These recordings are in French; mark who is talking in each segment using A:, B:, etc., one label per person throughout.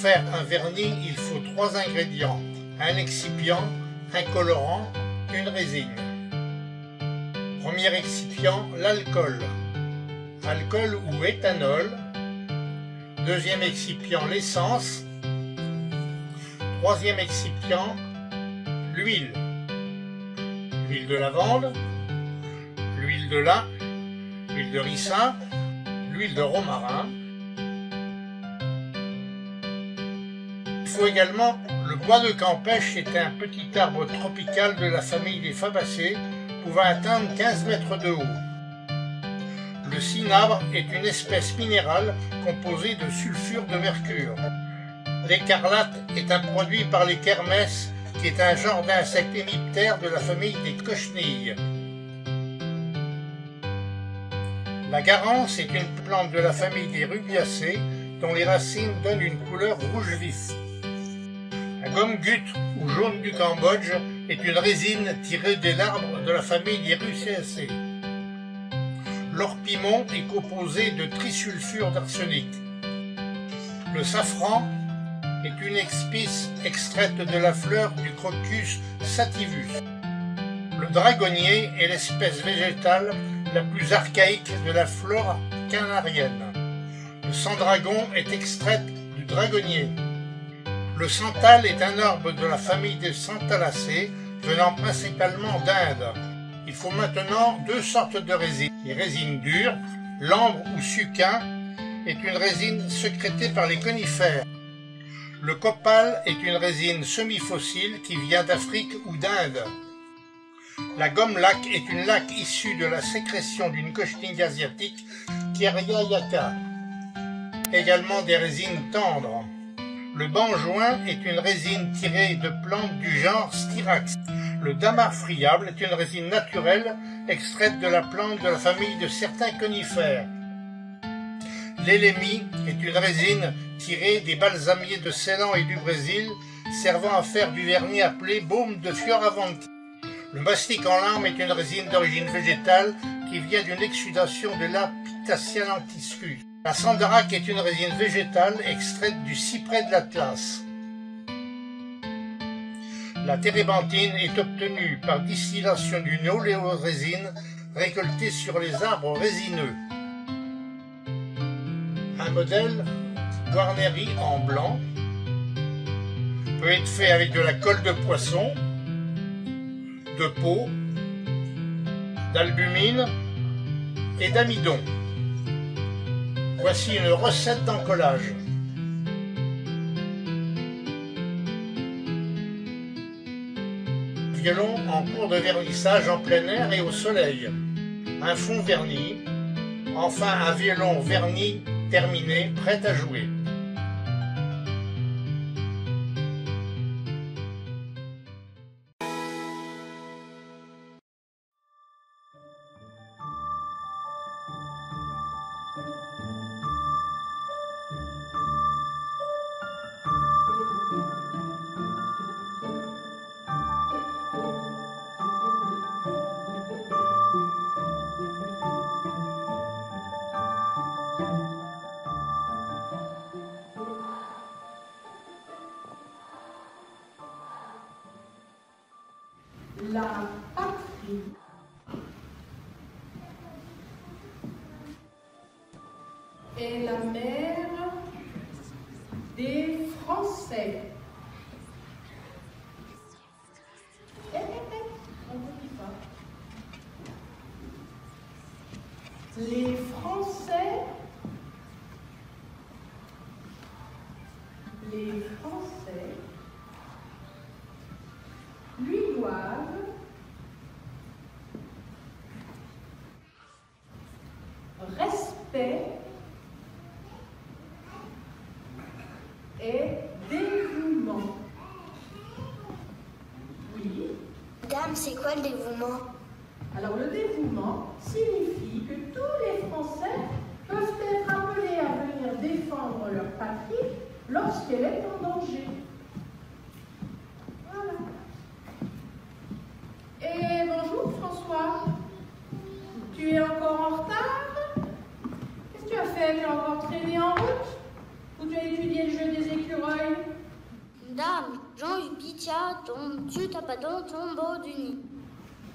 A: faire un vernis, il faut 3 ingrédients: un excipient, un colorant, une résine. Premier excipient, l'alcool. Alcool ou éthanol. Deuxième excipient, l'essence. Troisième excipient, l'huile. L'huile de lavande, l'huile de lin, l'huile de ricin, l'huile de romarin. Il faut également le bois de Campeche, c'est un petit arbre tropical de la famille des fabacées, pouvant atteindre 15 mètres de haut. Le cinabre est une espèce minérale composée de sulfure de mercure. L'écarlate est un produit par les kermès, qui est un genre d'insectes hémiptères de la famille des cochenilles. La garance est une plante de la famille des rubiacées, dont les racines donnent une couleur rouge vif. La gomme gut ou jaune du Cambodge est une résine tirée de l'arbre de la famille des rubiacées. L'orpimon est composé de trisulfure d'arsenic. Le safran est une épice extraite de la fleur du Crocus sativus. Le dragonnier est l'espèce végétale la plus archaïque de la flore canarienne. Le sandragon est extrait du dragonnier. Le santal est un arbre de la famille des santalacées, venant principalement d'Inde. Il faut maintenant 2 sortes de résines. Les résines dures, l'ambre ou suquin, est une résine sécrétée par les conifères. Le copal est une résine semi-fossile qui vient d'Afrique ou d'Inde. La gomme lac est une laque issue de la sécrétion d'une cochenille asiatique, Thierria yaca. Également des résines tendres. Le benjoin est une résine tirée de plantes du genre Styrax. Le damar friable est une résine naturelle extraite de la plante de la famille de certains conifères. L'élémie est une résine tirée des balsamiers de Ceylan et du Brésil, servant à faire du vernis appelé baume de Fioravanti. Le mastic en lame est une résine d'origine végétale qui vient d'une exsudation de la Pictacia lentiscus. La sandarac est une résine végétale extraite du cyprès de l'Atlas. La térébenthine est obtenue par distillation d'une oléorésine récoltée sur les arbres résineux. Un modèle Guarneri en blanc peut être fait avec de la colle de poisson, de peau, d'albumine et d'amidon. Voici une recette d'encollage. Violon en cours de vernissage en plein air et au soleil. Un fond verni. Enfin un violon verni terminé, prêt à jouer.
B: La patrie est la mère des Français. On ne dit pas. Les Français lui doivent respect et dévouement. Oui.
C: Dame, c'est quoi le dévouement?
B: Alors le dévouement signifie que tous les Français peuvent être appelés à venir défendre leur patrie lorsqu'elle est en danger. Voilà. Et bonjour François. Tu es encore en retard? Qu'est-ce que tu as fait? Tu as encore traîné en route? Ou tu as étudié le jeu des écureuils?
C: Tcha-tombe, tu t'as pas dans ton beau du nid.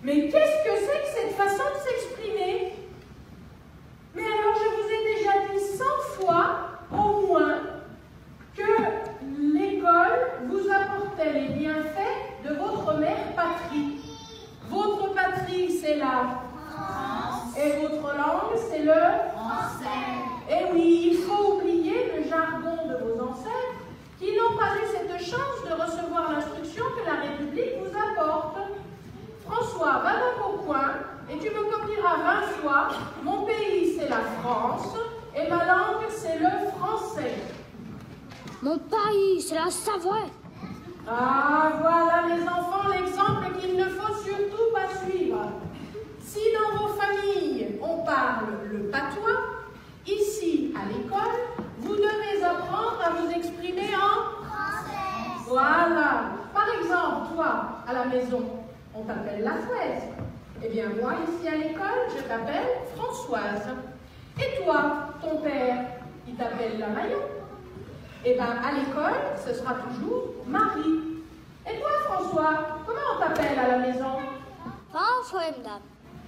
B: Mais qu'est-ce que c'est que cette façon de s'exprimer? Mais alors, je vous ai déjà dit 100 fois, au moins, que l'école vous apportait les bienfaits de votre mère patrie. Votre patrie, c'est la France. Et votre langue, c'est le français. Et oui, il faut oublier le jargon de vos ancêtres qui n'ont pas eu cette chance de recevoir l'instruction que la République vous apporte. François, va donc au coin et tu me copieras 20 fois. Mon pays, c'est la France et ma langue, c'est le français.
C: Mon pays, c'est la Savoie.
B: Ah, voilà, mes enfants, l'exemple qu'il ne faut surtout pas suivre. Si dans vos familles, on parle le patois, ici, à l'école, vous devez apprendre à vous exprimer en français. Voilà. Par exemple, toi, à la maison, on t'appelle la fraise. Eh bien, moi, ici à l'école, je t'appelle Françoise. Et toi, ton père, il t'appelle la Maillon. Eh bien, à l'école, ce sera toujours Marie. Et toi, François, comment on t'appelle à la maison?
C: François, madame.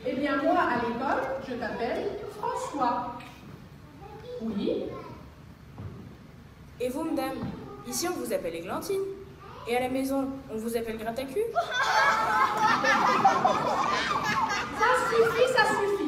B: Eh bien, moi, à l'école, je t'appelle François. Oui.
D: Et vous, madame? Ici, on vous appelle Églantine. Et à la maison, on vous appelle Gratacu.
B: Ça suffit, ça suffit.